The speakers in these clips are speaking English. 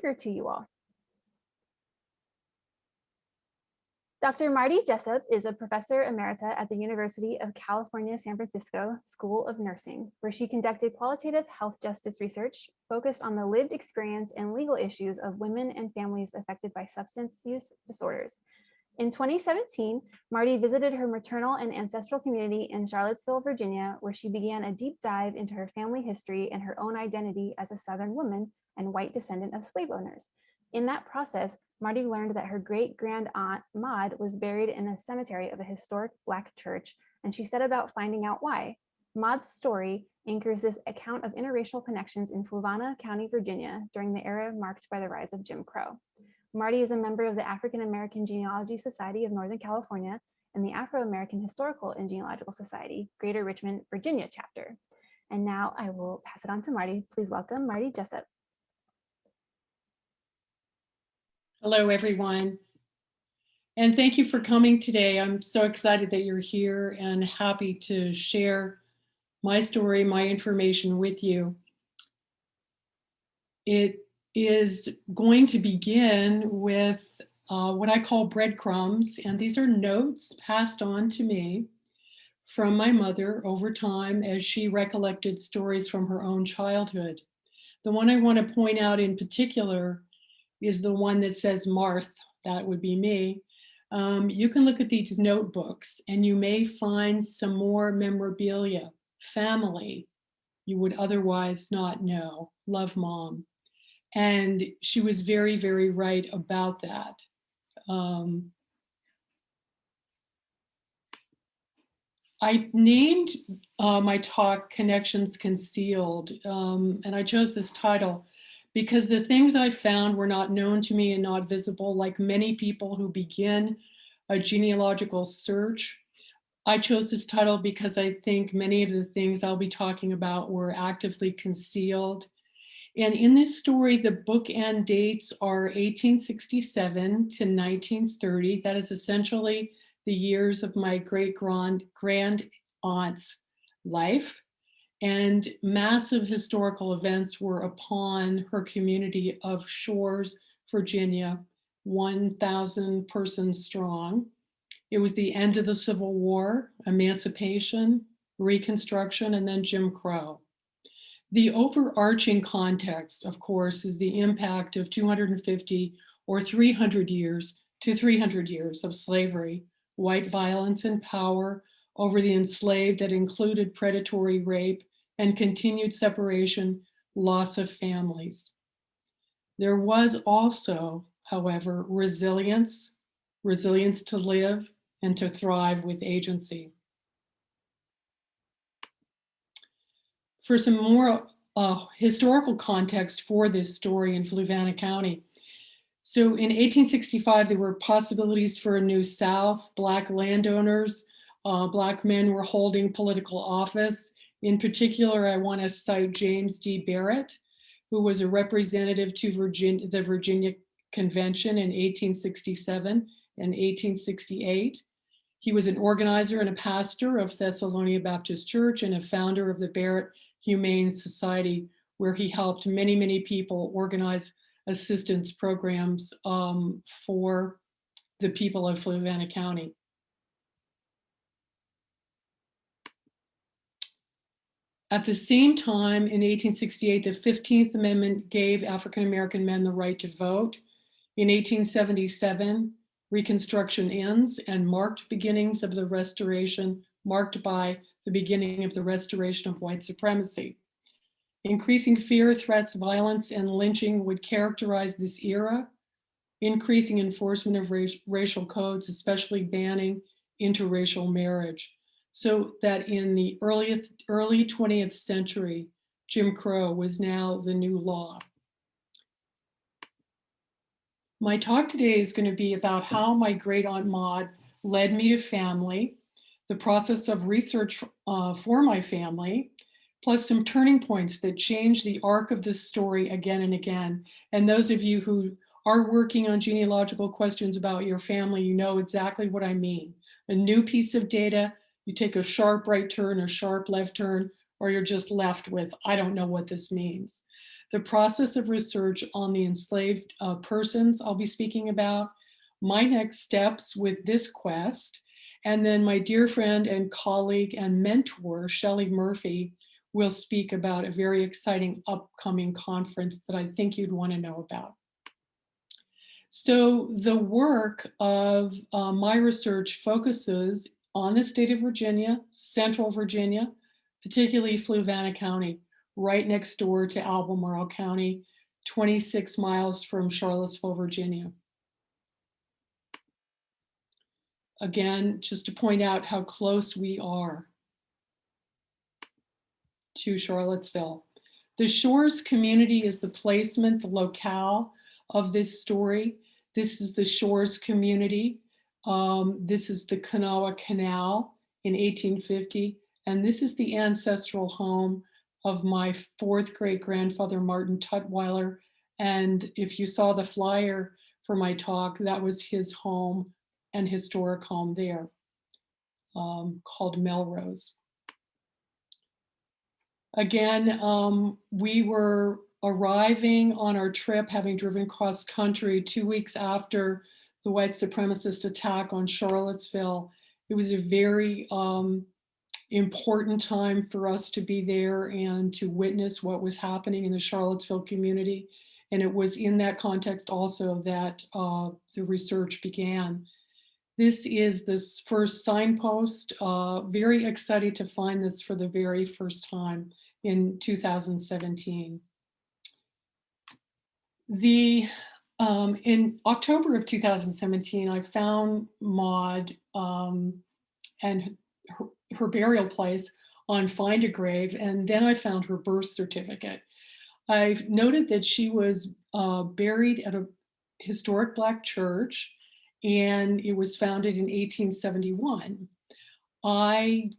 speaker to you all. Dr. Marty Jessup is a professor emerita at the University of California, San Francisco School of Nursing, where she conducted qualitative health justice research focused on the lived experience and legal issues of women and families affected by substance use disorders. In 2017, Marty visited her maternal and ancestral community in Charlottesville, Virginia, where she began a deep dive into her family history and her own identity as a Southern woman and white descendant of slave owners. In that process, Marty learned that her great-grand-aunt, Maud, was buried in a cemetery of a historic Black church, and she set about finding out why. Maud's story anchors this account of interracial connections in Fluvanna County, Virginia, during the era marked by the rise of Jim Crow. Marty is a member of the African American Genealogy Society of Northern California and the Afro-American Historical and Genealogical Society, Greater Richmond, Virginia chapter. And now I will pass it on to Marty. Please welcome Marty Jessup. Hello, everyone. And thank you for coming today. I'm so excited that you're here and happy to share my story, my information with you. It is going to begin with what I call breadcrumbs, and these are notes passed on to me from my mother over time as she recollected stories from her own childhood. The one I want to point out in particular is the one that says Marth, that would be me. You can look at these notebooks and you may find some more memorabilia, family you would otherwise not know. Love, Mom. And she was very, very right about that. I named my talk Connections Concealed, and I chose this title because the things I found were not known to me and not visible. Like many people who begin a genealogical search, I chose this title because I think many of the things I'll be talking about were actively concealed. And in this story, the bookend dates are 1867 to 1930. That is essentially the years of my great-grand aunt's life. And massive historical events were upon her community of Shores, Virginia, 1,000 persons strong. It was the end of the Civil War, emancipation, Reconstruction, and then Jim Crow. The overarching context, of course, is the impact of 250 or 300 years to 300 years of slavery, white violence and power over the enslaved that included predatory rape and continued separation, loss of families. There was also, however, resilience to live and to thrive with agency. For some more historical context for this story in Fluvanna County. So in 1865, there were possibilities for a new South. Black landowners, Black men were holding political office. In particular, I want to cite James D. Barrett, who was a representative to the Virginia Convention in 1867 and 1868. He was an organizer and a pastor of Thessalonia Baptist Church and a founder of the Barrett Humane Society, where he helped many, many people organize assistance programs for the people of Fluvanna County. At the same time, in 1868, the 15th Amendment gave African-American men the right to vote. In 1877, Reconstruction ends and marked by the beginning of the restoration of white supremacy. Increasing fear, threats, violence, and lynching would characterize this era. Increasing enforcement of racial codes, especially banning interracial marriage. So that in the early 20th century, Jim Crow was now the new law. My talk today is going to be about how my great aunt Maud led me to family, the process of research for my family, plus some turning points that change the arc of this story again and again. And those of you who are working on genealogical questions about your family, you know exactly what I mean. A new piece of data, you take a sharp right turn, a sharp left turn, or you're just left with, I don't know what this means. the process of research on the enslaved persons I'll be speaking about, my next steps with this quest, and then my dear friend and colleague and mentor, Shelley Murphy, will speak about a very exciting upcoming conference that I think you'd want to know about. So the work of my research focuses on the state of Virginia, Central Virginia, particularly Fluvanna County, right next door to Albemarle County, 26 miles from Charlottesville, Virginia. Again, just to point out how close we are to Charlottesville. The Shores community is the placement, the locale of this story. This is the Shores community. This is the Kanawha Canal in 1850. And this is the ancestral home of my fourth great grandfather, Martin Tutwiler. And if you saw the flyer for my talk, that was his home and historic home there, called Melrose. Again, we were arriving on our trip, having driven cross country 2 weeks after the white supremacist attack on Charlottesville. It was a very important time for us to be there and to witness what was happening in the Charlottesville community. And it was in that context also that the research began. This is this first signpost. Very excited to find this for the very first time in 2017. In October of 2017, I found Maud and her burial place on Find a Grave, and then I found her birth certificate. I've noted that she was buried at a historic Black church, and it was founded in 1871. I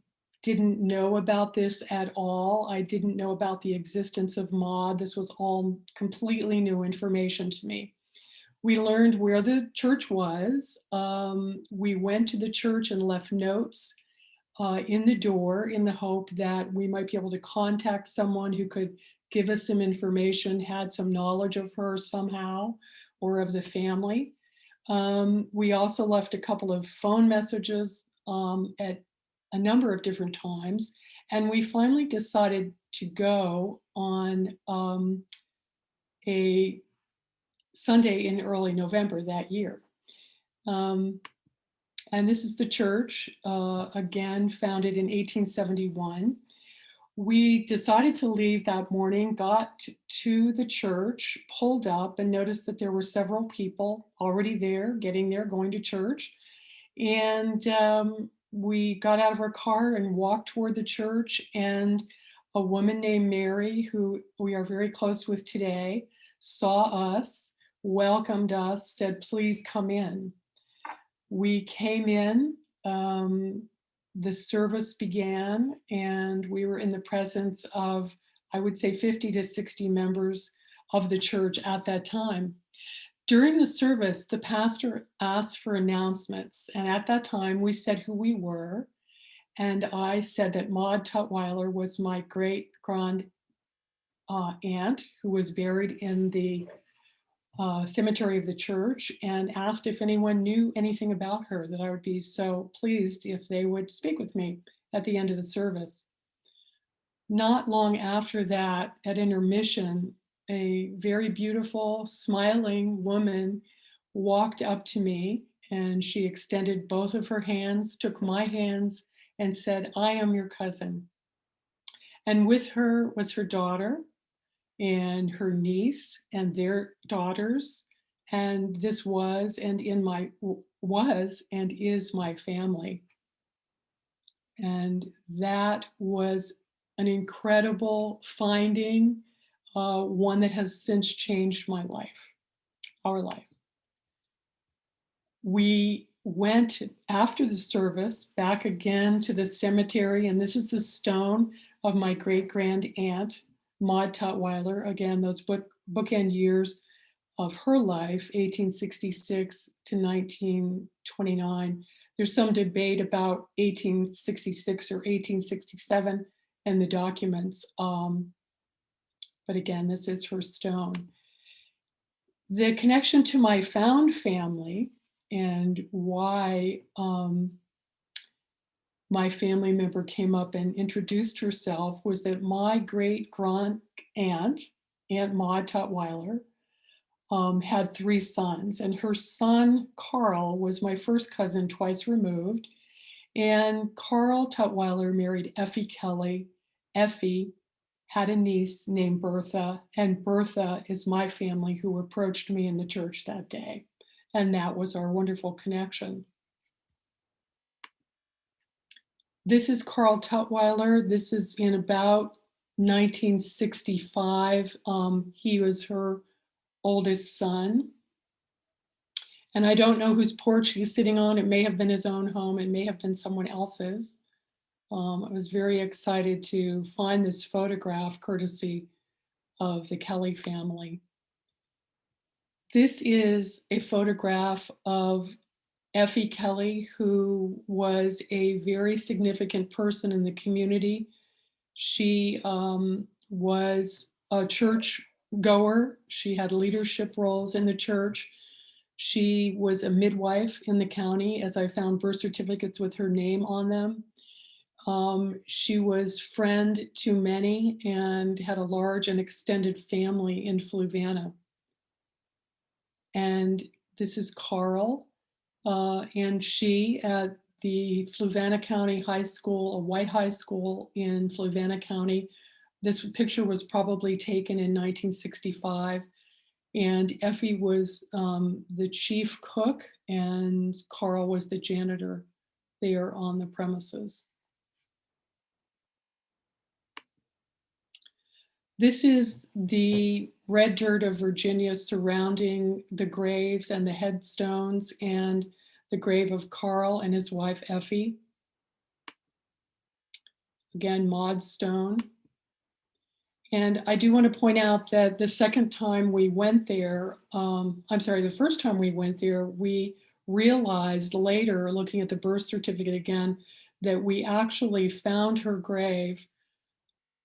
didn't know about this at all. I didn't know about the existence of Maud. This was all completely new information to me. We learned where the church was. We went to the church and left notes in the door in the hope that we might be able to contact someone who could give us some information, had some knowledge of her somehow, or of the family. We also left a couple of phone messages at a number of different times, and we finally decided to go on a Sunday in early November that year. And this is the church, again, founded in 1871. We decided to leave that morning, got to the church, pulled up, and noticed that there were several people already there, getting there, going to church. And we got out of our car and walked toward the church, and a woman named Mary, who we are very close with today, saw us, welcomed us, said, "Please come in." We came in, the service began, and we were in the presence of, I would say, 50 to 60 members of the church at that time. During the service, the pastor asked for announcements, and at that time we said who we were, and I said that Maud Tutwiler was my great-grand aunt who was buried in the cemetery of the church, and asked if anyone knew anything about her, that I would be so pleased if they would speak with me at the end of the service. Not long after that, at intermission, a very beautiful, smiling woman walked up to me, and she extended both of her hands, took my hands, and said, "I am your cousin." And with her was her daughter and her niece and their daughters. And this was and is my family. And that was an incredible finding, one that has since changed my life, our life. We went after the service back again to the cemetery, and this is the stone of my great-grand aunt, Maud Tutwiler. Again, those bookend years of her life, 1866 to 1929. There's some debate about 1866 or 1867 and the documents. But again, this is her stone. The connection to my found family and why my family member came up and introduced herself was that my great grand aunt, Aunt Maud Tutwiler, had 3 sons, and her son Carl was my first cousin twice removed. And Carl Tutwiler married Effie Kelly. Effie had a niece named Bertha, and Bertha is my family who approached me in the church that day. And that was our wonderful connection. This is Carl Tutwiler. This is in about 1965. He was her oldest son. And I don't know whose porch he's sitting on. It may have been his own home. It may have been someone else's. I was very excited to find this photograph courtesy of the Kelly family. This is a photograph of Effie Kelly, who was a very significant person in the community. She was a church goer. She had leadership roles in the church. She was a midwife in the county, as I found birth certificates with her name on them. She was friend to many and had a large and extended family in Fluvanna. And this is Carl and she at the Fluvanna County High School, a white high school in Fluvanna County. This picture was probably taken in 1965. And Effie was the chief cook and Carl was the janitor there on the premises. This is the red dirt of Virginia surrounding the graves and the headstones and the grave of Carl and his wife Effie. Again, Maud Stone. And I do want to point out that the second time we went there, the first time we went there, we realized later, looking at the birth certificate again, that we actually found her grave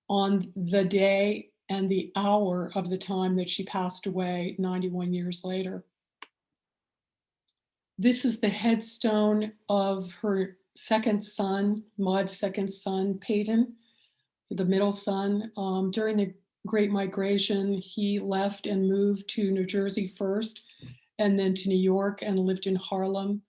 on the day and the hour of the time that she passed away 91 years later. This is the headstone of her second son, Maud's second son, Peyton, the middle son. During the Great Migration, he left and moved to New Jersey first, and then to New York and lived in Harlem.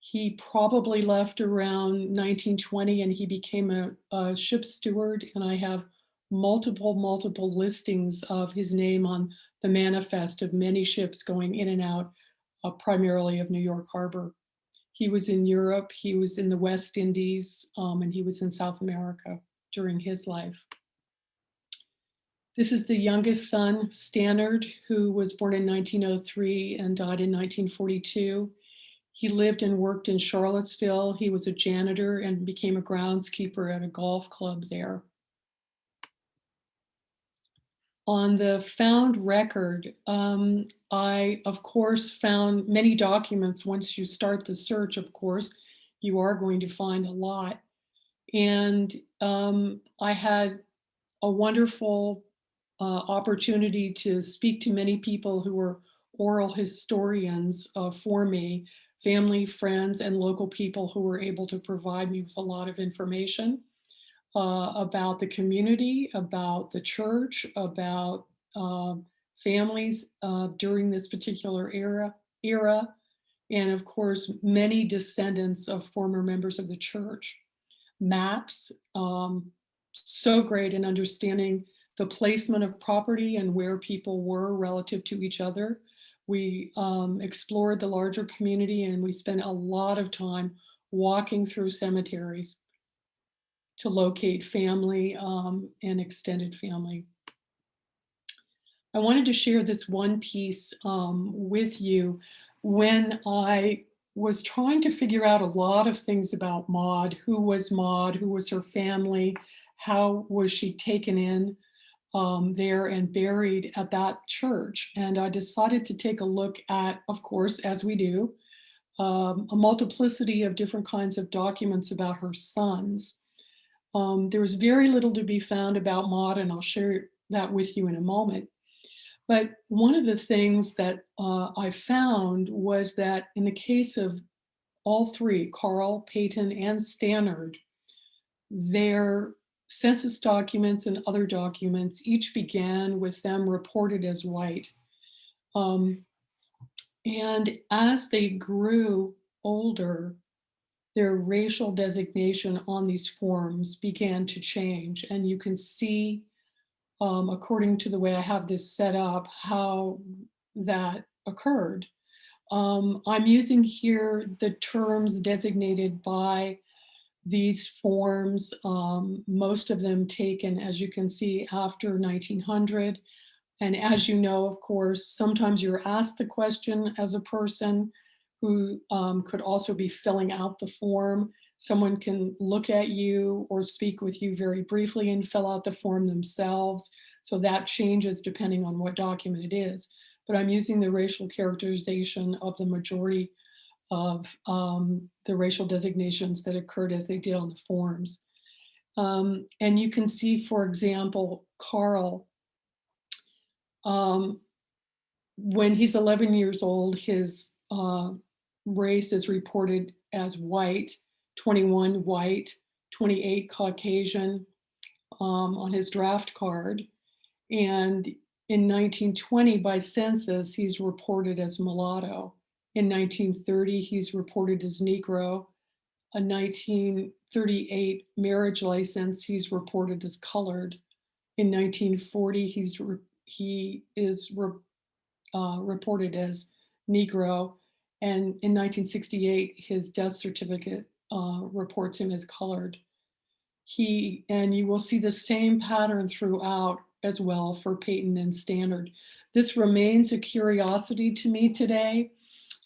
He probably left around 1920 and he became a ship steward, and I have multiple listings of his name on the manifest of many ships going in and out, primarily of New York Harbor. He was in Europe, he was in the West Indies, and he was in South America during his life. This is the youngest son, Stannard, who was born in 1903 and died in 1942. He lived and worked in Charlottesville. He was a janitor and became a groundskeeper at a golf club there. On the found record, I, of course, found many documents. Once you start the search, of course, you are going to find a lot. And I had a wonderful opportunity to speak to many people who were oral historians for me, family, friends, and local people who were able to provide me with a lot of information about the community, about the church, about families during this particular era, and of course, many descendants of former members of the church. Maps, so great in understanding the placement of property and where people were relative to each other. We explored the larger community and we spent a lot of time walking through cemeteries to locate family and extended family. I wanted to share this one piece with you. When I was trying to figure out a lot of things about Maud, who was her family, how was she taken in there and buried at that church. And I decided to take a look at, of course, as we do, a multiplicity of different kinds of documents about her sons. There was very little to be found about Maud, and I'll share that with you in a moment. But one of the things that I found was that in the case of all three, Carl, Peyton, and Stannard, their census documents and other documents each began with them reported as white. And as they grew older, their racial designation on these forms began to change. And you can see, according to the way I have this set up, how that occurred. I'm using here the terms designated by these forms, most of them taken, as you can see, after 1900. And as you know, of course, sometimes you're asked the question as a person who could also be filling out the form. Someone can look at you or speak with you very briefly and fill out the form themselves. So that changes depending on what document it is. But I'm using the racial characterization of the majority of the racial designations that occurred as they did on the forms. And you can see, for example, Carl, when he's 11 years old, his race is reported as white, 21 white, 28 Caucasian on his draft card. And in 1920, by census, he's reported as mulatto. In 1930, he's reported as Negro. A 1938 marriage license, he's reported as colored. In 1940, he is reported as Negro. And in 1968, his death certificate reports him as colored. And you will see the same pattern throughout as well for Peyton and Stannard. This remains a curiosity to me today.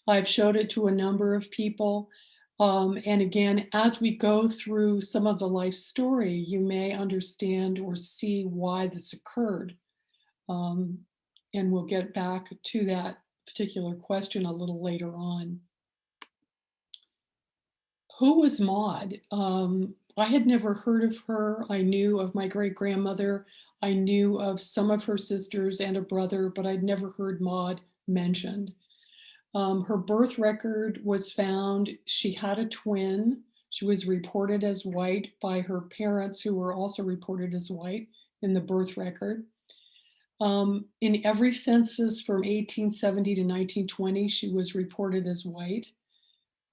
I've showed it to a number of people. And again, as we go through some of the life story, you may understand or see why this occurred. And we'll get back to that particular question a little later on. Who was Maud? I had never heard of her. I knew of my great-grandmother. I knew of some of her sisters and a brother, but I'd never heard Maud mentioned. Her birth record was found. She had a twin. She was reported as white by her parents, who were also reported as white in the birth record. In every census from 1870 to 1920, she was reported as white.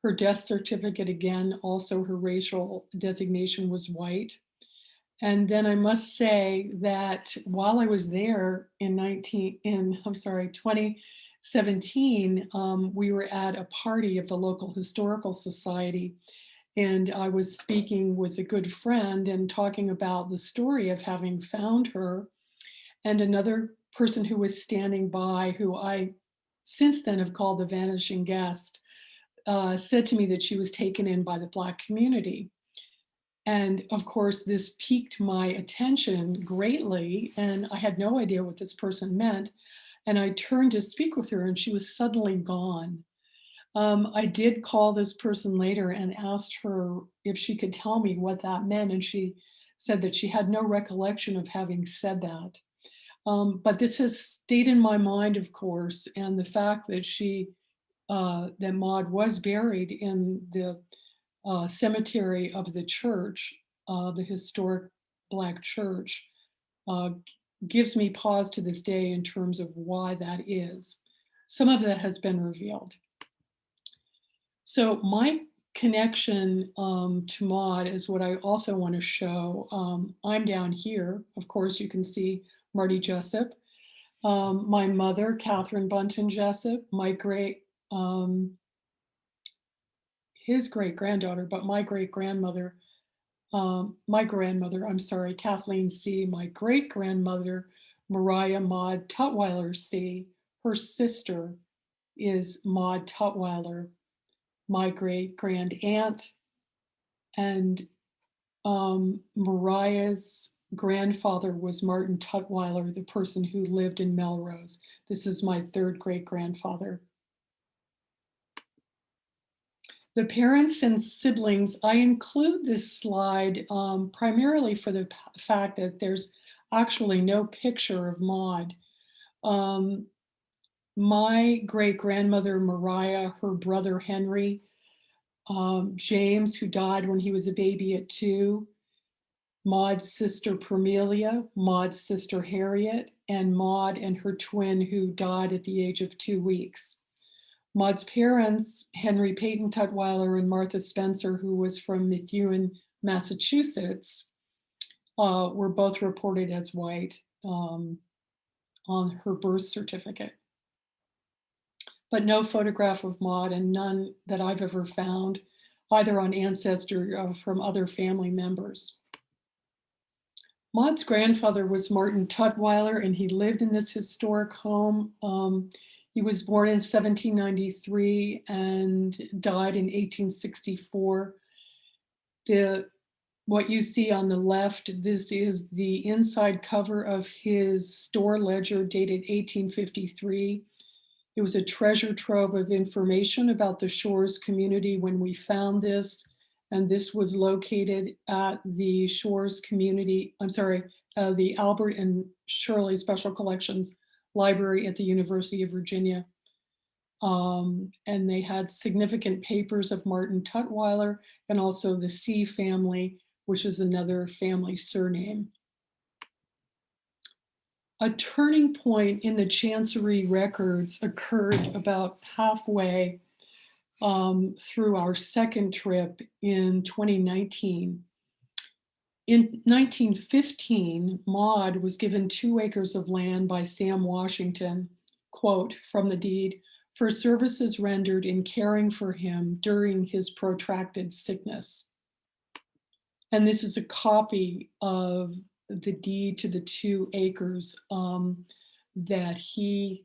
Her death certificate, again, also her racial designation was white. And then I must say that while I was there in 2017, we were at a party of the local historical society, and I was speaking with a good friend and talking about the story of having found her. And another person who was standing by, who I since then have called the vanishing guest, said to me that she was taken in by the Black community. And of course, this piqued my attention greatly, and I had no idea what this person meant. And I turned to speak with her, and she was suddenly gone. I did call this person later and asked her if she could tell me what that meant, and she said that she had no recollection of having said that. But this has stayed in my mind, of course, and the fact that that Maud was buried in the cemetery of the church, the historic Black church, gives me pause to this day in terms of why that is. Some of that has been revealed. So my connection to Maud is what I also want to show. I'm down here. Of course, you can see Marty Jessup. My mother, Catherine Bunton Jessup, his great-granddaughter, but my grandmother, Kathleen C., my great-grandmother, Mariah Maud Tutwiler C., her sister is Maud Tutwiler, my great-grand-aunt, and Mariah's grandfather was Martin Tutwiler, the person who lived in Melrose. This is my third great-grandfather. The parents and siblings, I include this slide primarily for the fact that there's actually no picture of Maud. My great-grandmother Mariah, her brother Henry, James, who died when he was a baby at 2, Maud's sister Permelia, Maud's sister Harriet, and Maud and her twin who died at the age of 2 weeks. Maud's parents, Henry Peyton Tutwiler and Martha Spencer, who was from Methuen, Massachusetts, were both reported as white on her birth certificate. But no photograph of Maud, and none that I've ever found, either on Ancestry or from other family members. Maud's grandfather was Martin Tutwiler, and he lived in this historic home. He was born in 1793 and died in 1864. What you see on the left, this is the inside cover of his store ledger dated 1853. It was a treasure trove of information about the Shores community when we found this. And this was located at the Shores community, the Albert and Shirley Special Collections Library at the University of Virginia. And they had significant papers of Martin Tutwiler and also the C family, which is another family surname. A turning point in the Chancery records occurred about halfway through our second trip in 2019. In 1915, Maud was given 2 acres of land by Sam Washington, quote, from the deed, for services rendered in caring for him during his protracted sickness. And this is a copy of the deed to the 2 acres that he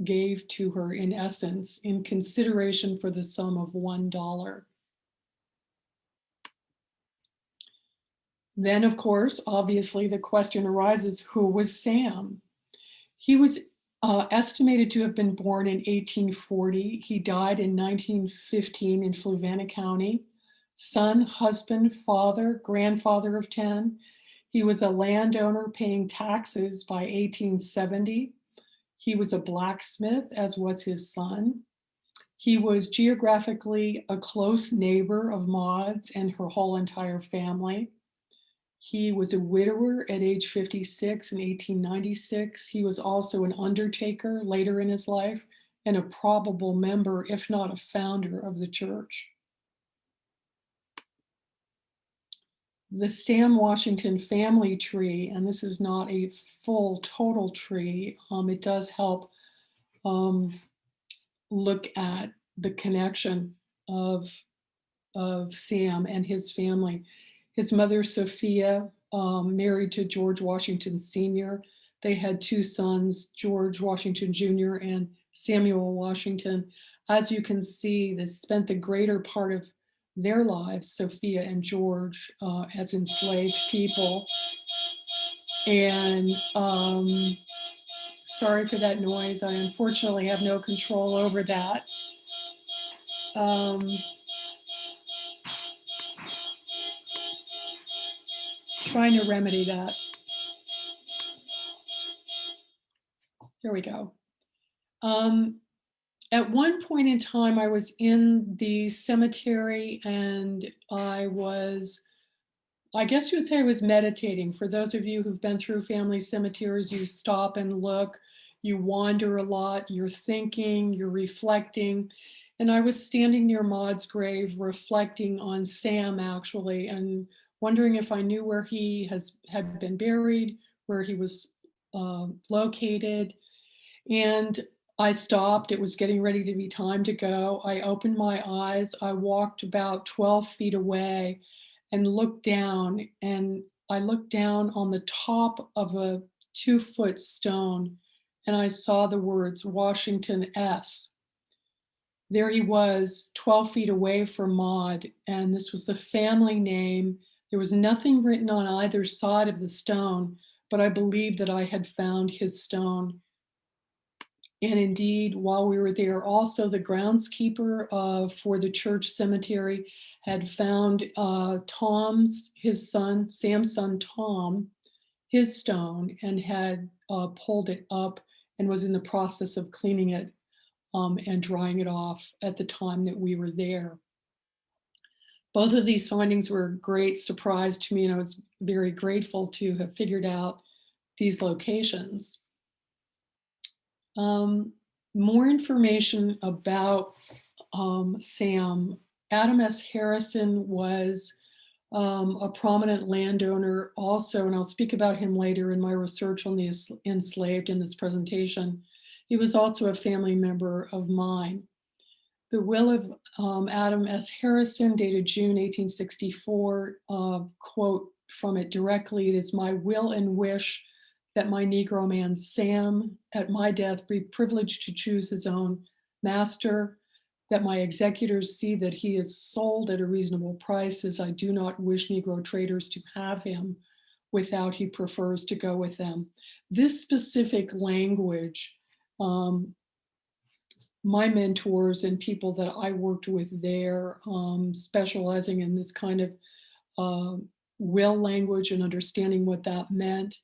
gave to her, in essence, in consideration for the sum of $1. Then, of course, obviously, the question arises, who was Sam? He was estimated to have been born in 1840. He died in 1915 in Fluvanna County. Son, husband, father, grandfather of 10. He was a landowner paying taxes by 1870. He was a blacksmith, as was his son. He was geographically a close neighbor of Maud's and her whole entire family. He was a widower at age 56 in 1896. He was also an undertaker later in his life and a probable member, if not a founder, of the church. The Sam Washington family tree, and this is not a full total tree, it does help look at the connection of Sam and his family. His mother, Sophia, married to George Washington Sr. They had 2 sons, George Washington Jr. and Samuel Washington. As you can see, they spent the greater part of their lives, Sophia and George, as enslaved people. And sorry for that noise. I unfortunately have no control over that. Trying to remedy that. There we go. At one point in time, I was in the cemetery and I guess you would say I was meditating. For those of you who've been through family cemeteries, you stop and look, you wander a lot, you're thinking, you're reflecting. And I was standing near Maud's grave reflecting on Sam, actually, and wondering if I knew where he had been buried, where he was located. And I stopped. It was getting ready to be time to go. I opened my eyes. I walked about 12 feet away and looked down. And I looked down on the top of a 2-foot stone, and I saw the words Washington S. There he was, 12 feet away from Maud, and this was the family name. There was nothing written on either side of the stone, but I believed that I had found his stone. And indeed, while we were there, also the groundskeeper for the church cemetery had found Sam's son Tom, his stone and had pulled it up and was in the process of cleaning it and drying it off at the time that we were there. Both of these findings were a great surprise to me, and I was very grateful to have figured out these locations. More information about Sam. Adam S. Harrison was a prominent landowner also, and I'll speak about him later in my research on the enslaved in this presentation. He was also a family member of mine. The will of Adam S. Harrison, dated June 1864, quote from it directly, "It is my will and wish that my Negro man Sam, at my death, be privileged to choose his own master, that my executors see that he is sold at a reasonable price, as I do not wish Negro traders to have him without he prefers to go with them." This specific language, my mentors and people that I worked with there, specializing in this kind of will language and understanding what that meant,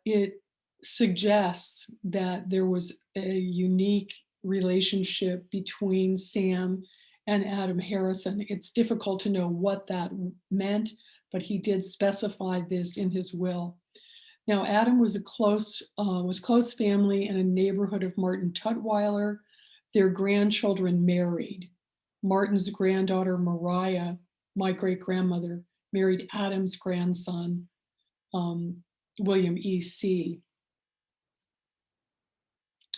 it suggests that there was a unique relationship between Sam and Adam Harrison. It's difficult to know what that meant, but he did specify this in his will. Now, Adam was close family in a neighborhood of Martin Tutwiler. Their grandchildren married. Martin's granddaughter, Mariah, my great-grandmother, married Adam's grandson, William E. C.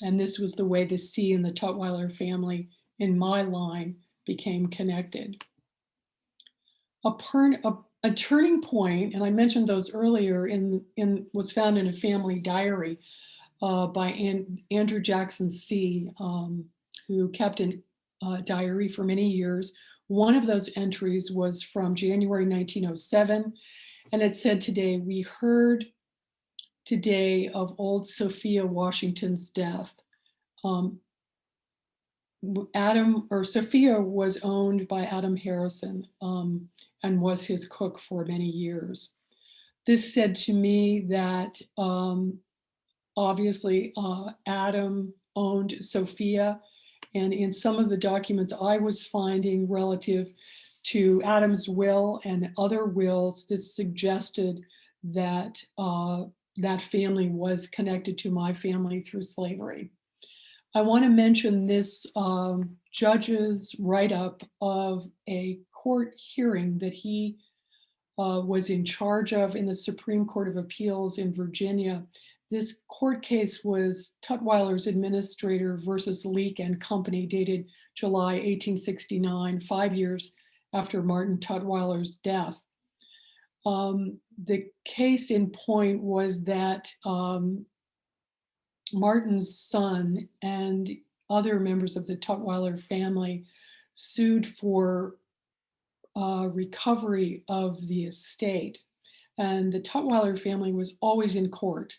And this was the way the C in the Tutwiler family in my line became connected. A turning point, and I mentioned those earlier, was found in a family diary by Andrew Jackson C., who kept a diary for many years. One of those entries was from January 1907, and it said, "Today, we heard today of old Sophia Washington's death." Sophia was owned by Adam Harrison and was his cook for many years. This said to me that obviously Adam owned Sophia, and in some of the documents I was finding relative to Adam's will and other wills, this suggested that that family was connected to my family through slavery. I want to mention this judge's write-up of a court hearing that he was in charge of in the Supreme Court of Appeals in Virginia. This court case was Tutwiler's Administrator versus Leake and Company, dated July 1869, 5 years after Martin Tutwiler's death. The case in point was that Martin's son and other members of the Tutwiler family sued for recovery of the estate. And the Tutwiler family was always in court.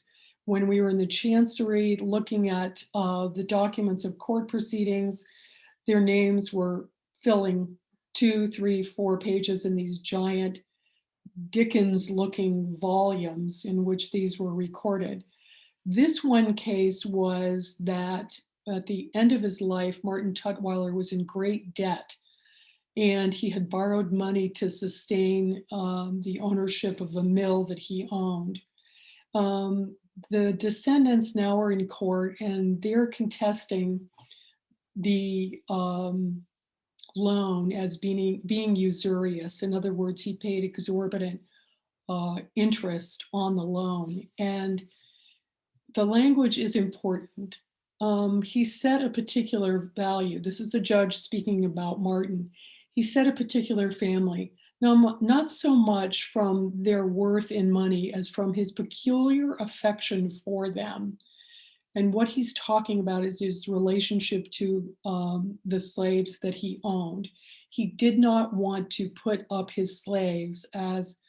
When we were in the Chancery looking at the documents of court proceedings, their names were filling 2, 3, 4 pages in these giant Dickens-looking volumes in which these were recorded. This one case was that at the end of his life, Martin Tutwiler was in great debt, and he had borrowed money to sustain the ownership of a mill that he owned. The descendants now are in court, and they're contesting the loan as being usurious. In other words, he paid exorbitant interest on the loan. And the language is important. He set a particular value. This is the judge speaking about Martin. He set a particular family, now not so much from their worth in money as from his peculiar affection for them. And what he's talking about is his relationship to the slaves that he owned. He did not want to put up his slaves as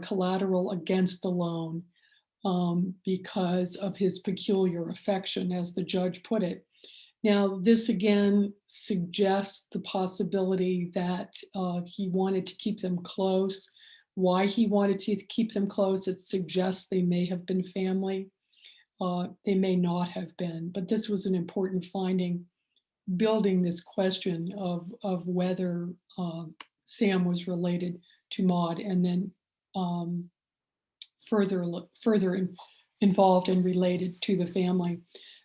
collateral against the loan because of his peculiar affection, as the judge put it. Now, this again suggests the possibility that he wanted to keep them close why he wanted to keep them close. It suggests they may have been family. They may not have been, but this was an important finding, building this question of whether Sam was related to Maud, and then further involved and related to the family.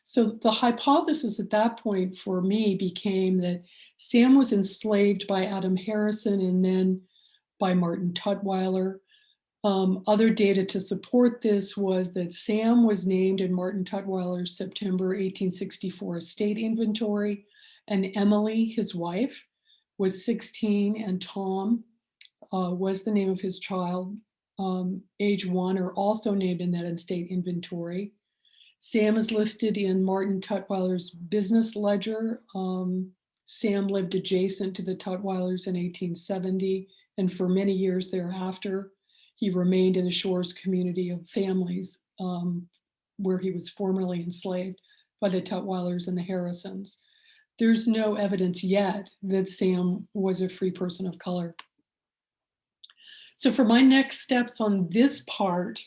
So the hypothesis at that point for me became that Sam was enslaved by Adam Harrison and then by Martin Tutwiler. Other data to support this was that Sam was named in Martin Tutwiler's September 1864 estate inventory, and Emily, his wife, was 16, and Tom was the name of his child. Age 1 are also named in that estate inventory. Sam is listed in Martin Tutwiler's business ledger. Sam lived adjacent to the Tutwilers in 1870, and for many years thereafter, he remained in the Shores community of families where he was formerly enslaved by the Tutwilers and the Harrisons. There's no evidence yet that Sam was a free person of color. So for my next steps on this part,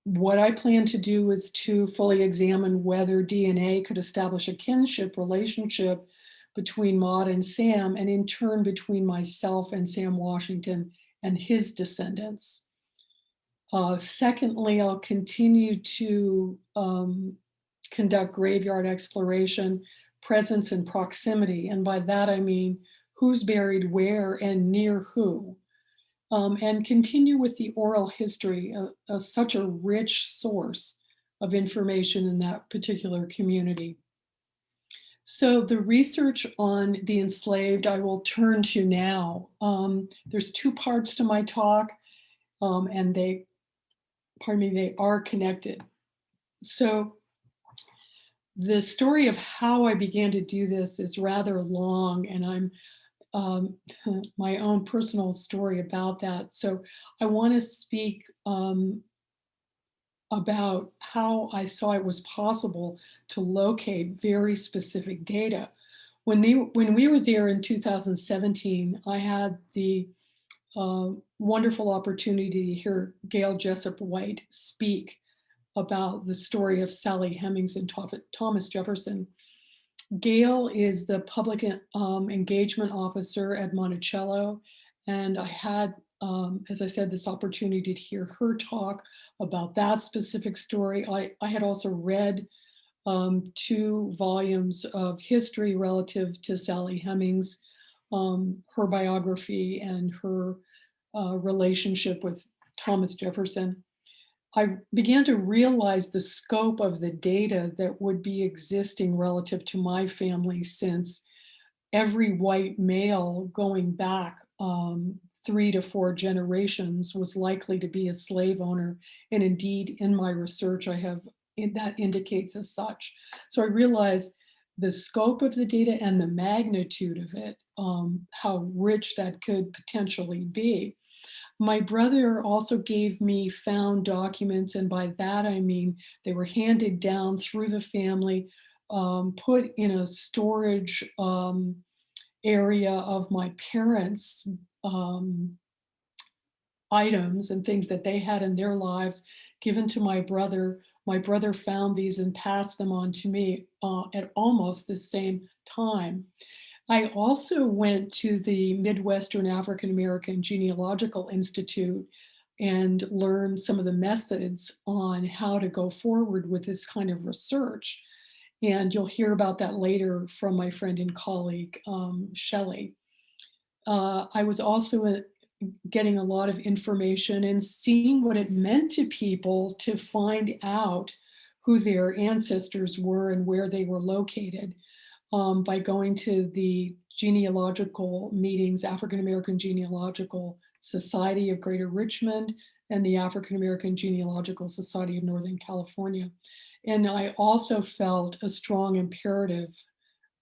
what I plan to do is to fully examine whether DNA could establish a kinship relationship between Maud and Sam, and in turn between myself and Sam Washington and his descendants. Secondly, I'll continue to conduct graveyard exploration, presence and proximity. And by that, I mean who's buried where and near who. And continue with the oral history, such a rich source of information in that particular community. So the research on the enslaved, I will turn to now. There's two parts to my talk, and they are connected. So the story of how I began to do this is rather long, and I'm my own personal story about that. So I want to speak about how I saw it was possible to locate very specific data. When we were there in 2017, I had the wonderful opportunity to hear Gail Jessup White speak about the story of Sally Hemings and Thomas Jefferson. Gail is the public engagement officer at Monticello, and I had, as I said, this opportunity to hear her talk about that specific story. I had also read 2 volumes of history relative to Sally Hemings, her biography and her relationship with Thomas Jefferson. I began to realize the scope of the data that would be existing relative to my family, since every white male going back 3 to 4 generations was likely to be a slave owner. And indeed, in my research, that indicates as such. So I realized the scope of the data and the magnitude of it, how rich that could potentially be. My brother also gave me found documents, and by that I mean they were handed down through the family, put in a storage area of my parents' items and things that they had in their lives, given to my brother. My brother found these and passed them on to me at almost the same time. I also went to the Midwestern African American Genealogical Institute and learned some of the methods on how to go forward with this kind of research. And you'll hear about that later from my friend and colleague, Shelley. I was also getting a lot of information and seeing what it meant to people to find out who their ancestors were and where they were located. By going to the genealogical meetings, African American Genealogical Society of Greater Richmond and the African American Genealogical Society of Northern California. And I also felt a strong imperative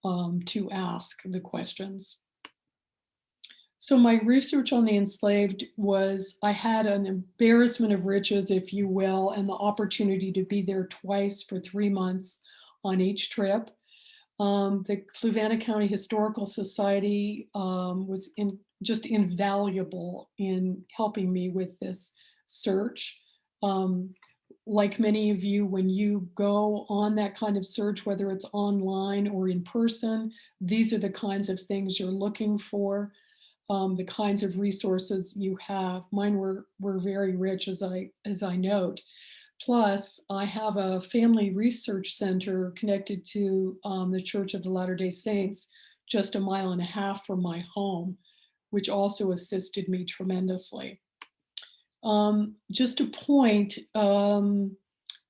to ask the questions. So my research on the enslaved was, I had an embarrassment of riches, if you will, and the opportunity to be there twice for 3 months on each trip. The Fluvanna County Historical Society was just invaluable in helping me with this search. Um, like many of you, when you go on that kind of search, whether it's online or in person, these are the kinds of things you're looking for, the kinds of resources you have. Mine were very rich, as I note. Plus, I have a family research center connected to the Church of the Latter-day Saints, just a mile and a half from my home, which also assisted me tremendously. Just a point,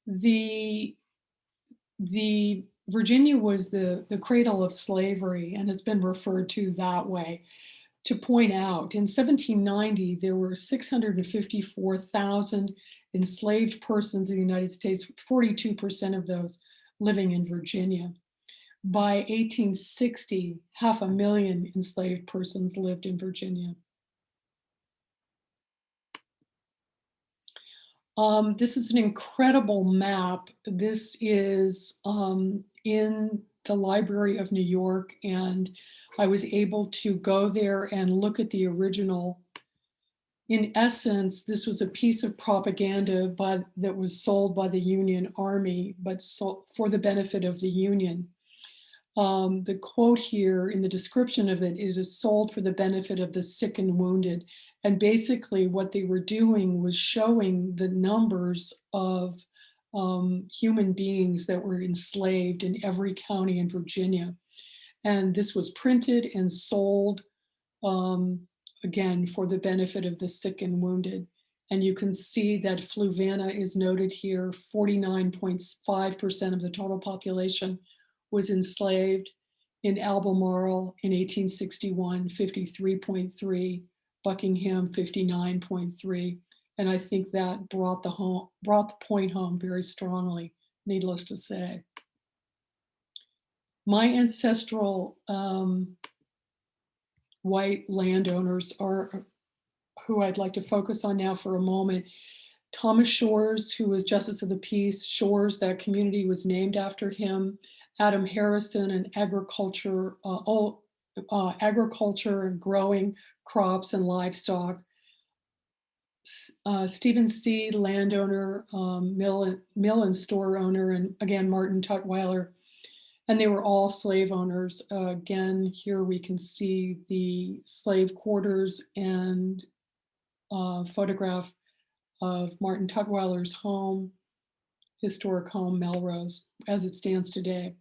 the Virginia was the cradle of slavery and has been referred to that way. To point out, in 1790, there were 654,000 enslaved persons in the United States, 42% of those living in Virginia. By 1860, 500,000 enslaved persons lived in Virginia. This is an incredible map. This is in the Library of New York, and I was able to go there and look at the original. In essence, this was a piece of propaganda that was sold by the Union Army, but for the benefit of the Union. The quote here in the description of it, it is sold for the benefit of the sick and wounded. And basically what they were doing was showing the numbers of human beings that were enslaved in every county in Virginia. And this was printed and sold, again, for the benefit of the sick and wounded. And you can see that Fluvanna is noted here, 49.5% of the total population was enslaved. In Albemarle in 1861, 53.3, Buckingham 59.3. And I think that brought the point home very strongly, needless to say. My ancestral white landowners are who I'd like to focus on now for a moment. Thomas Shores, who was Justice of the Peace. Shores, that community was named after him. Adam Harrison, and agriculture and growing crops and livestock. Stephen C., landowner, mill and store owner, and again, Martin Tutwiler. And they were all slave owners. Again, here we can see the slave quarters and photograph of Martin Tutwiler's home, historic home, Melrose, as it stands today.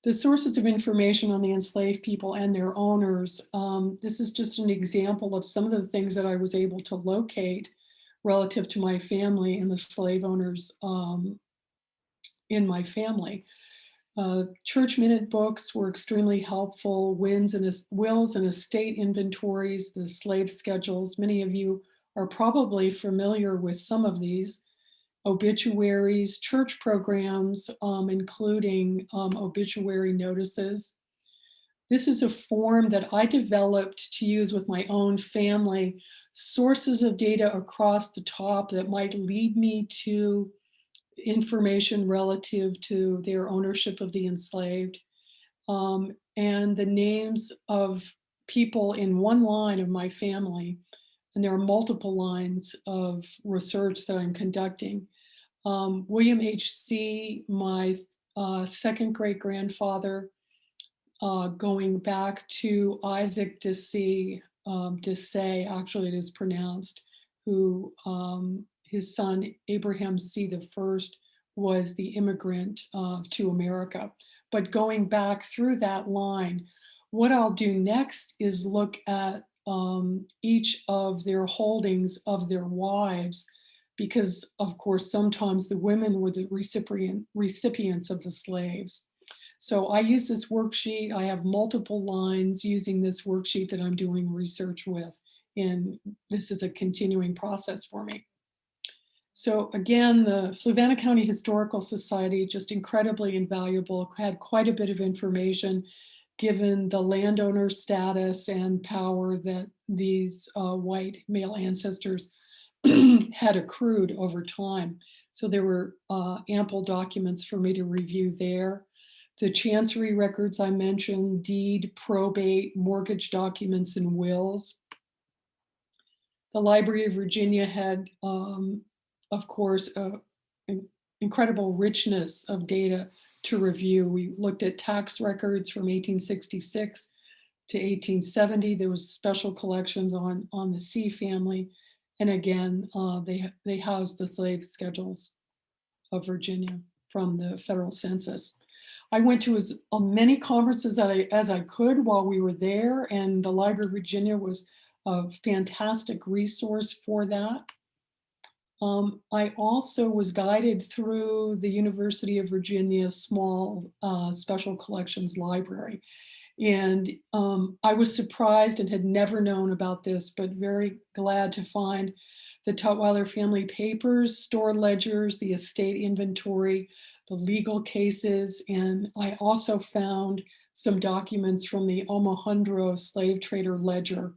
The sources of information on the enslaved people and their owners, this is just an example of some of the things that I was able to locate relative to my family and the slave owners in my family. Church minute books were extremely helpful, wills and estate inventories, the slave schedules. Many of you are probably familiar with some of these. Obituaries, church programs, including obituary notices. This is a form that I developed to use with my own family, sources of data across the top that might lead me to information relative to their ownership of the enslaved, and the names of people in one line of my family. And there are multiple lines of research that I'm conducting. William H.C., my second great grandfather, going back to Isaac Desay, actually it is pronounced, who his son Abraham C. the First was the immigrant to America. But going back through that line, what I'll do next is look at each of their holdings of their wives, because of course, sometimes the women were the recipients of the slaves. So I use this worksheet. I have multiple lines using this worksheet that I'm doing research with, and this is a continuing process for me. So again, the Fluvanna County Historical Society, just incredibly invaluable, had quite a bit of information given the landowner status and power that these white male ancestors had accrued over time. So there were ample documents for me to review there. The Chancery records I mentioned, deed, probate, mortgage documents, and wills. The Library of Virginia had, of course, an incredible richness of data to review. We looked at tax records from 1866 to 1870. There was special collections on the C family. And again, they housed the slave schedules of Virginia from the federal census. I went to as many conferences as I could while we were there, and the Library of Virginia was a fantastic resource for that. I also was guided through the University of Virginia small special collections library. And I was surprised and had never known about this, but very glad to find the Tutwiler family papers, store ledgers, the estate inventory, the legal cases. And I also found some documents from the Omohundro slave trader ledger.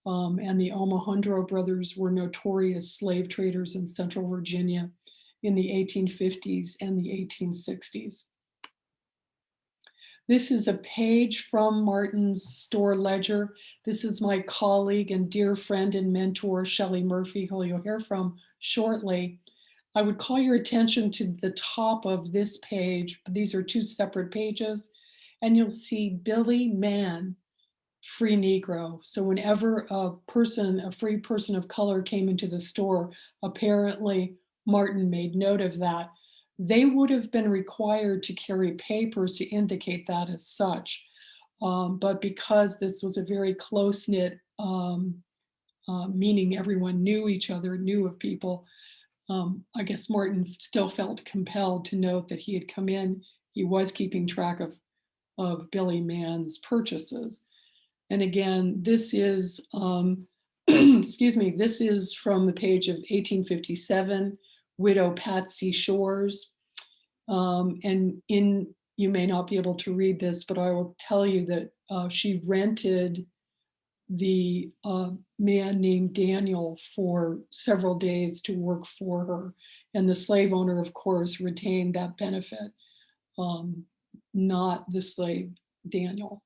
And the Omohundro brothers were notorious slave traders in Central Virginia in the 1850s and the 1860s. This is a page from Martin's store ledger. This is my colleague and dear friend and mentor, Shelley Murphy, who you'll hear from shortly. I would call your attention to the top of this page. These are two separate pages, and you'll see Billy Mann, free Negro. So whenever a free person of color came into the store, apparently Martin made note of that. They would have been required to carry papers to indicate that as such. But because this was a very close-knit, meaning everyone knew each other, knew of people, I guess Martin still felt compelled to note that he had come in, he was keeping track of Billy Mann's purchases. And again, this is, excuse me, this is from the page of 1857, Widow Patsy Shores. And you may not be able to read this, but I will tell you that she rented the man named Daniel for several days to work for her. And the slave owner, of course, retained that benefit, not the slave Daniel.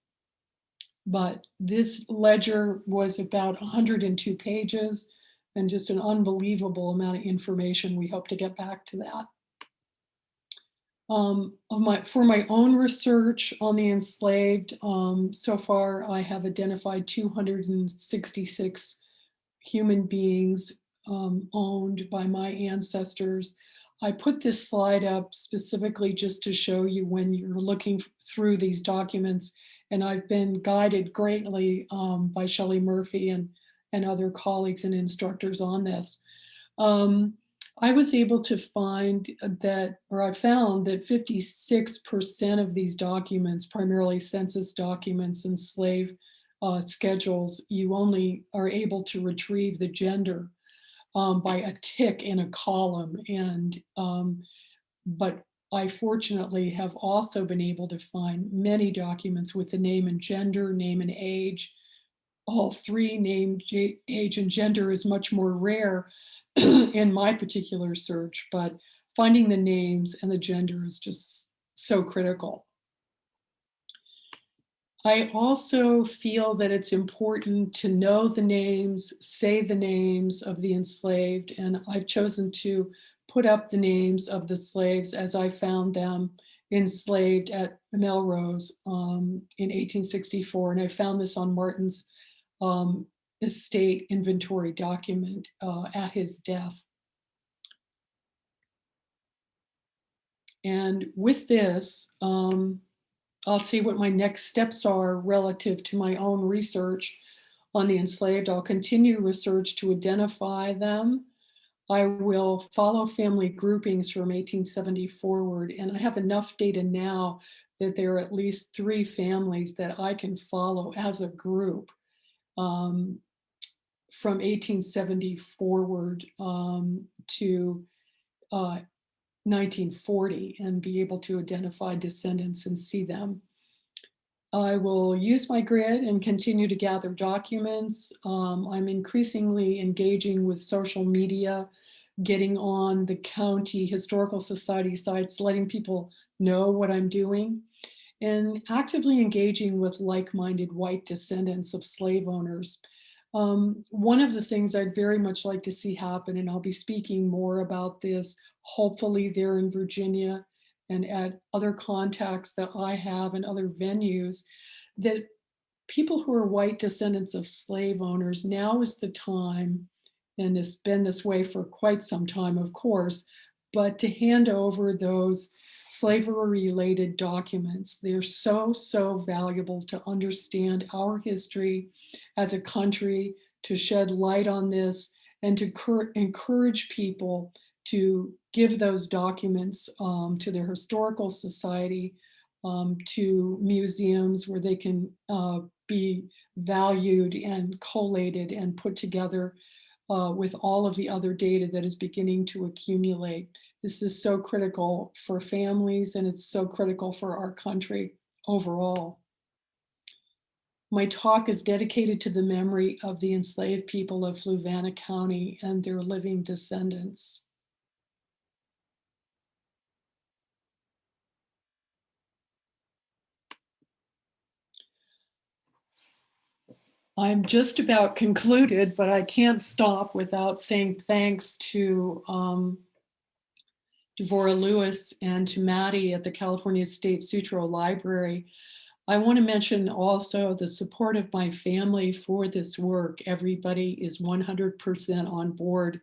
But this ledger was about 102 pages and just an unbelievable amount of information. We hope to get back to that. For my own research on the enslaved, so far I have identified 266 human beings owned by my ancestors. I put this slide up specifically just to show you when you're looking through these documents, and I've been guided greatly by Shelley Murphy and other colleagues and instructors on this. I was able to find that, or I found that 56% of these documents, primarily census documents and slave schedules, you only are able to retrieve the gender by a tick in a column. And but I fortunately have also been able to find many documents with the name and gender, name and age. All three, name, age, and gender, is much more rare in my particular search, but finding the names and the gender is just so critical. I also feel that it's important to know the names, say the names of the enslaved, and I've chosen to put up the names of the slaves as I found them enslaved at Melrose in 1864, and I found this on Martin's estate inventory document at his death. And with this, I'll see what my next steps are relative to my own research on the enslaved. I'll continue research to identify them. I will follow family groupings from 1870 forward, and I have enough data now that there are at least 3 families that I can follow as a group from 1870 forward to 1940, and be able to identify descendants and see them. I will use my grid and continue to gather documents. I'm increasingly engaging with social media, getting on the county historical society sites, letting people know what I'm doing, and actively engaging with like-minded white descendants of slave owners. One of the things I'd very much like to see happen, and I'll be speaking more about this, hopefully there in Virginia and at other contacts that I have and other venues, that people who are white descendants of slave owners, now is the time, and it's been this way for quite some time, of course, but to hand over those slavery-related documents. They're so, so valuable to understand our history as a country, to shed light on this, and to encourage people to give those documents to their historical society, to museums where they can be valued and collated and put together with all of the other data that is beginning to accumulate. This is so critical for families, and it's so critical for our country overall. My talk is dedicated to the memory of the enslaved people of Fluvanna County and their living descendants. I'm just about concluded, but I can't stop without saying thanks to Devora Lewis and to Maddie at the California State Sutro Library. I want to mention also the support of my family for this work. Everybody is 100% on board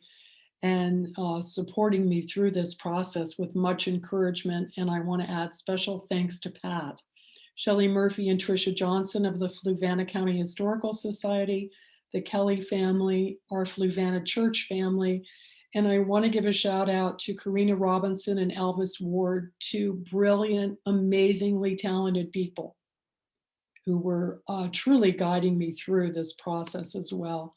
and supporting me through this process with much encouragement. And I want to add special thanks to Pat, Shelley Murphy and Tricia Johnson of the Fluvanna County Historical Society, the Kelly family, our Fluvanna Church family. And I want to give a shout out to Karina Robinson and Elvis Ward, two brilliant, amazingly talented people who were truly guiding me through this process as well.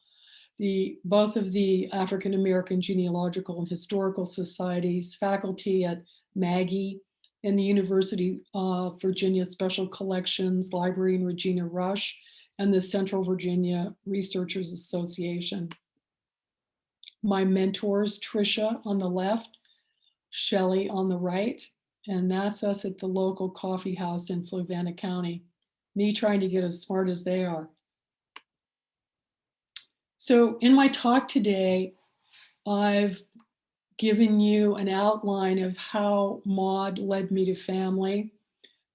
Both of the African American Genealogical and Historical Societies, faculty at MAAGI and the University of Virginia Special Collections Library in Regina Rush, and the Central Virginia Researchers Association. My mentors, Tricia on the left, Shelley on the right, and that's us at the local coffee house in Fluvanna County. Me trying to get as smart as they are. So in my talk today, I've given you an outline of how Maud led me to family.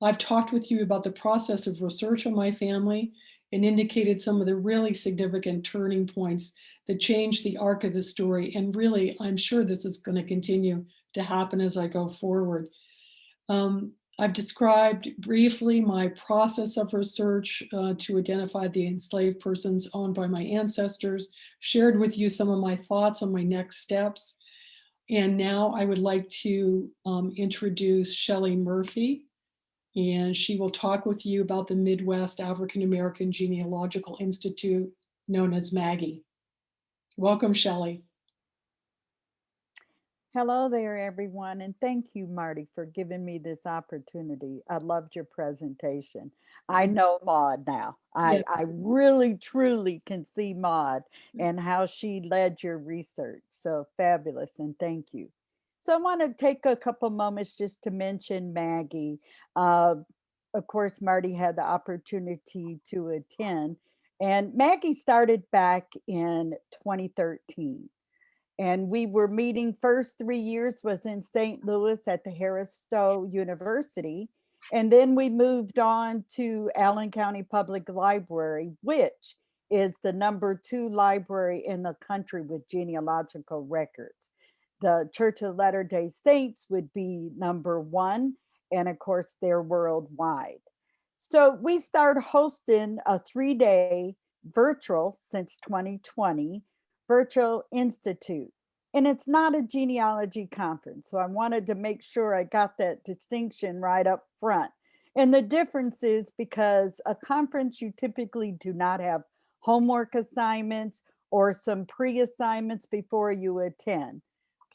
I've talked with you about the process of research on my family and indicated some of the really significant turning points that changed the arc of the story. And really, I'm sure this is going to continue to happen as I go forward. I've described briefly my process of research to identify the enslaved persons owned by my ancestors, shared with you some of my thoughts on my next steps. And now I would like to introduce Shelley Murphy, and she will talk with you about the Midwest African American Genealogical Institute, known as MAAGI. Welcome, Shelley. Hello there, everyone, and thank you, Marty, for giving me this opportunity. I loved your presentation. I know Maud now. Yes. I really, truly can see Maud and how she led your research. So fabulous, and thank you. So I want to take a couple moments just to mention MAAGI. Of course, Marty had the opportunity to attend, and MAAGI started back in 2013. And we were meeting first 3 years was in St. Louis at the Harris Stowe University. And then we moved on to Allen County Public Library, which is the #2 library in the country with genealogical records. The Church of Latter-day Saints would be #1, and of course, they're worldwide. So we started hosting a 3-day virtual since 2020 Virtual Institute. And it's not a genealogy conference. So I wanted to make sure I got that distinction right up front. And the difference is because a conference, you typically do not have homework assignments or some pre-assignments before you attend.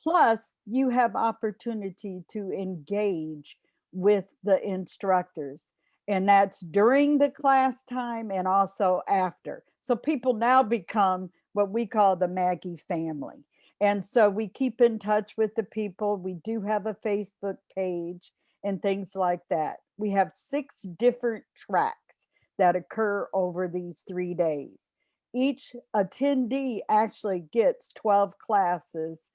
Plus, you have opportunity to engage with the instructors. And that's during the class time and also after. So people now become what we call the MAAGI family. And so we keep in touch with the people. We do have a Facebook page and things like that. We have 6 different tracks that occur over these 3 days. Each attendee actually gets 12 classes,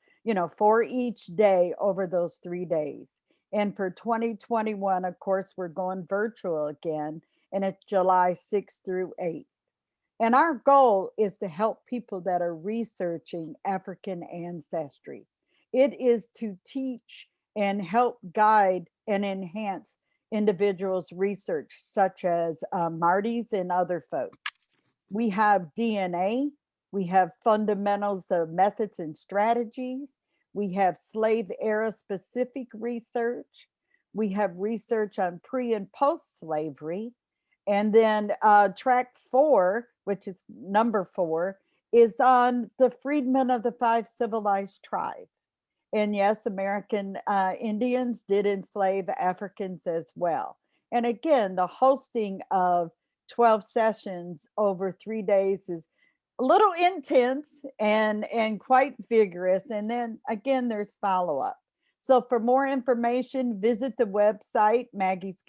for each day over those 3 days. And for 2021, of course, we're going virtual again, and it's July 6th through 8th. And our goal is to help people that are researching African ancestry. It is to teach and help guide and enhance individuals' research, such as Marty's and other folks. We have DNA, we have fundamentals of methods and strategies, we have slave era specific research, we have research on pre and post slavery. And then track 4, which is number 4, is on the freedmen of the 5 civilized tribes. And yes, American Indians did enslave Africans as well. And again, the hosting of 12 sessions over 3 days is a little intense and quite vigorous. And then again, there's follow-up. So for more information, visit the website. MAAGI's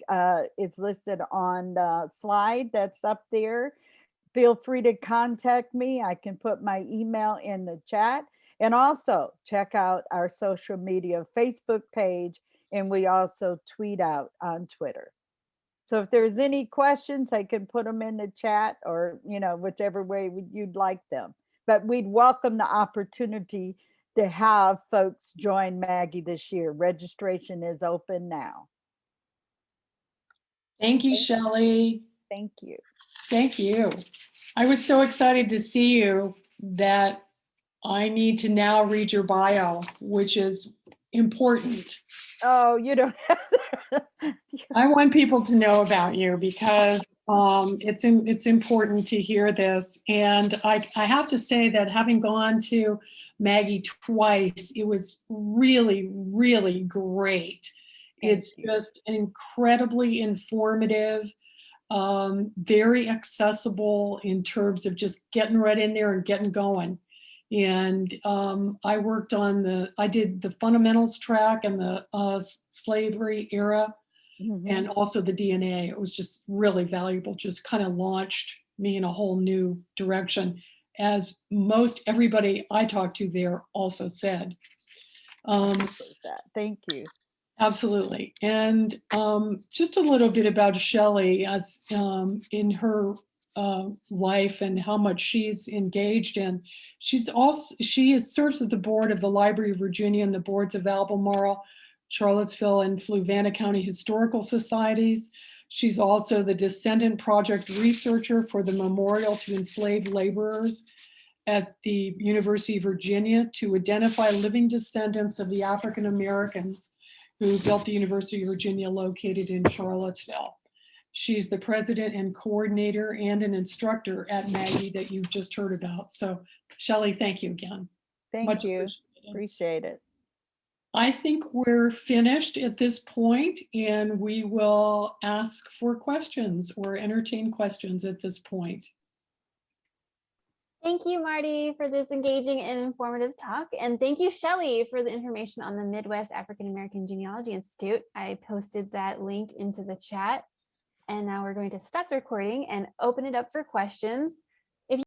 is listed on the slide that's up there. Feel free to contact me. I can put my email in the chat. And also check out our social media Facebook page. And we also tweet out on Twitter. So if there's any questions, I can put them in the chat or, whichever way you'd like them. But we'd welcome the opportunity to have folks join MAAGI this year. Registration is open now. Thank you, Shelley. Thank you. Thank you. I was so excited to see you that I need to now read your bio, which is important. Oh, you don't have to. I want people to know about you because it's important to hear this. And I have to say that having gone to MAAGI twice, it was really, really great. It's just incredibly informative, very accessible in terms of just getting right in there and getting going. And I did the fundamentals track and the slavery era and also the DNA. It was just really valuable, just kind of launched me in a whole new direction, as most everybody I talked to there also said. Thank you. Absolutely. And just a little bit about Shelley as in her life and how much she's engaged in. She serves at the board of the Library of Virginia and the boards of Albemarle, Charlottesville, and Fluvanna County Historical Societies. She's also the Descendant Project researcher for the Memorial to Enslaved Laborers at the University of Virginia to identify living descendants of the African Americans who built the University of Virginia located in Charlottesville. She's the president and coordinator and an instructor at MAAGI that you've just heard about. So Shelley, thank you again. Thank you. Appreciate it. I think we're finished at this point, and we will ask for questions or entertain questions at this point. Thank you, Marty, for this engaging and informative talk. And thank you, Shelley, for the information on the Midwest African American Genealogy Institute. I posted that link into the chat. And now we're going to stop the recording and open it up for questions.